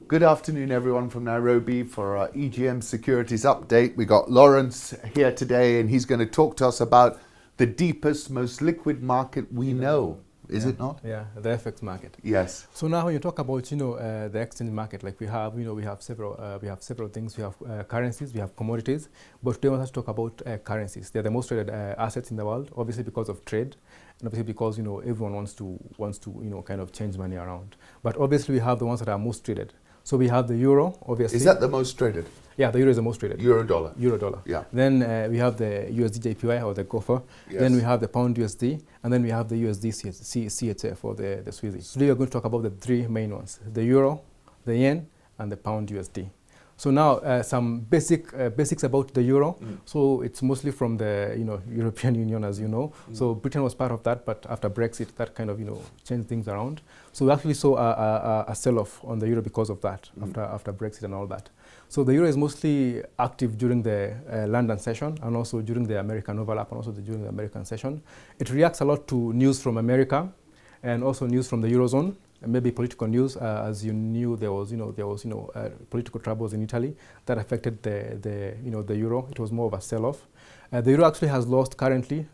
Good afternoon, everyone from Nairobi for our EGM Securities update. We got Lawrence here today, and he's going to talk to us about the deepest, most liquid market we know. Is it not? Yeah, the FX market. Yes. So now, when you talk about the exchange market, like we have several things. We have currencies, we have commodities, but today we want to talk about currencies. They're the most traded assets in the world, obviously because of trade, and obviously because everyone wants to kind of change money around. But obviously we have the ones that are most traded. So we have the euro, obviously. Is that the most traded? Yeah, the euro is the most traded. Euro dollar. Euro dollar. Yeah. Then we have the USD JPY or the gopher. Yes. Then we have the pound USD, and then we have the USD CHF or the Swiss. So today we are going to talk about the three main ones: the euro, the yen, and the pound USD. So now some basics about the euro. So it's mostly from the European Union, as you know. So Britain was part of that, but after Brexit, that kind of changed things around. So we actually saw a sell-off on the euro because of that after Brexit and all that. So the euro is mostly active during the London session and also during the American overlap and also during the American session. It reacts a lot to news from America and also news from the Eurozone. And maybe political news, as you knew, there was political troubles in Italy that affected the euro. It was more of a sell-off. The euro actually has lost currently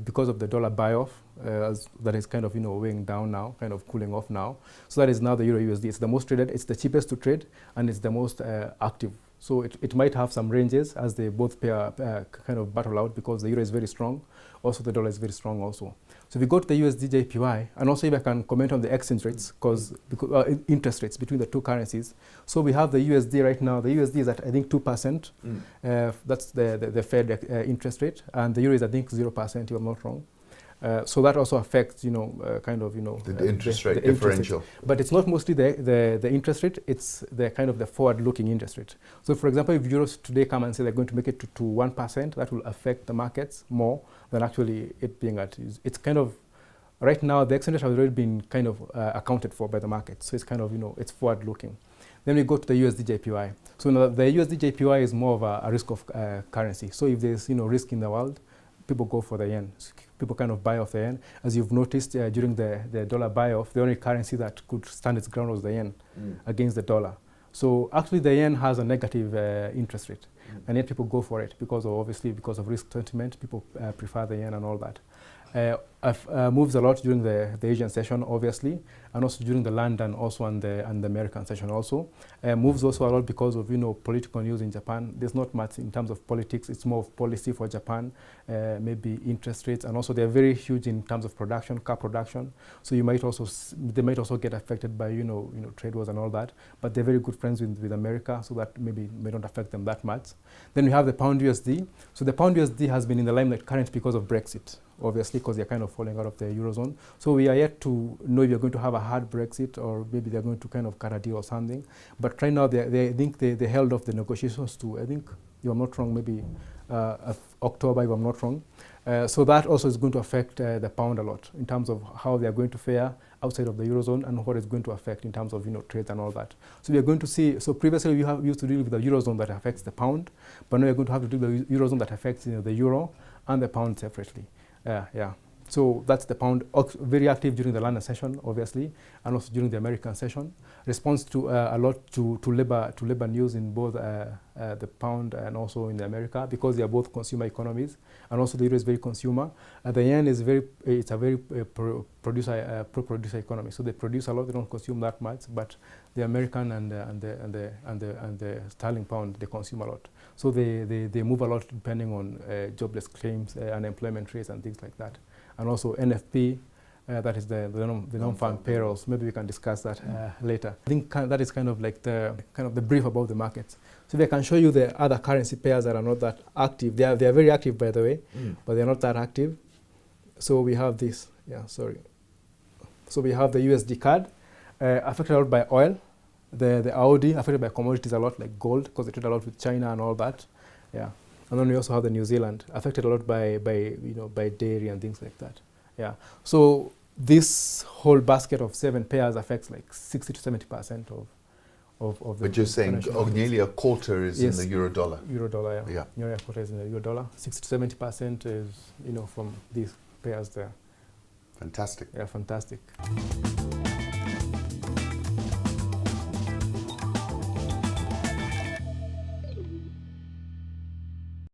because of the dollar buy-off, that is kind of weighing down now, kind of cooling off now. So that is now the euro USD. It's the most traded, it's the cheapest to trade, and it's the most active. So it might have some ranges as they both kind of battle out because the euro is very strong. Also, the dollar is very strong also. So if we go to the USD JPY, and also if I can comment on the exchange rates, because interest rates between the two currencies. So we have the USD right now. The USD is at, I think, 2%. That's the Fed interest rate. And the euro is, I think, 0%, if I'm not wrong. So that also affects, the interest rate differential. But it's not mostly the interest rate, it's the kind of the forward-looking interest rate. So for example, if euros today come and say they're going to make it to 1%, that will affect the markets more than actually it being at. It's kind of, right now, the exchange rate has already been kind of accounted for by the market. So it's kind of, it's forward-looking. Then we go to the USD JPY. So now the USD JPY is more of a risk of currency. So if there's, risk in the world, people go for the yen. People kind of buy off the yen. As you've noticed during the dollar buy-off, the only currency that could stand its ground was the yen against the dollar. So actually the yen has a negative interest rate, and yet people go for it because of risk sentiment. People prefer the yen and all that. Moves a lot during the Asian session, obviously, and also during the London also and the American session also. Moves also a lot because of political news in Japan. There's not much in terms of politics. It's more of policy for Japan, maybe interest rates, and also they're very huge in terms of production, car production. So they might also get affected by trade wars and all that. But they're very good friends with America, so that maybe may not affect them that much. Then we have the pound USD. So the pound USD has been in the limelight currently because of Brexit, obviously, because they're kind of falling out of the Eurozone. So we are yet to know if you're going to have a hard Brexit or maybe they're going to kind of cut a deal or something. But right now, I think they held off the negotiations to, I think, if I'm not wrong, maybe October, if I'm not wrong. So that also is going to affect the pound a lot in terms of how they are going to fare outside of the Eurozone and what it's going to affect in terms of trade and all that. So we are going to see, so previously we used to deal with the Eurozone that affects the pound, but now we're going to have to deal with the Eurozone that affects the euro and the pound separately. So that's the pound, very active during the London session, obviously, and also during the American session. Responds to a lot to labor news in both the pound and also in the America, because they are both consumer economies, and also the euro is very consumer. The yen is it's a very pro-producer economy. So they produce a lot, they don't consume that much, but the American and the sterling pound, they consume a lot. So they move a lot depending on jobless claims, unemployment rates, and things like that. And also NFP, that is the non-farm payrolls. Maybe we can discuss that later. I think that is kind of like the brief about the markets. So if I can show you the other currency pairs that are not that active, they are very active, by the way, but they're not that active. So we have this. So we have the USD CAD, affected a lot by oil. The AUD affected by commodities a lot, like gold, because they trade a lot with China and all that. And then we also have the New Zealand, affected a lot by dairy and things like that. So this whole basket of 7 pairs affects like 60 to 70% of the. But you're saying nearly a quarter is in the euro dollar. Euro dollar, yeah. Nearly a quarter is in the euro dollar. 60 to 70% is from these pairs there. Fantastic. Yeah, fantastic.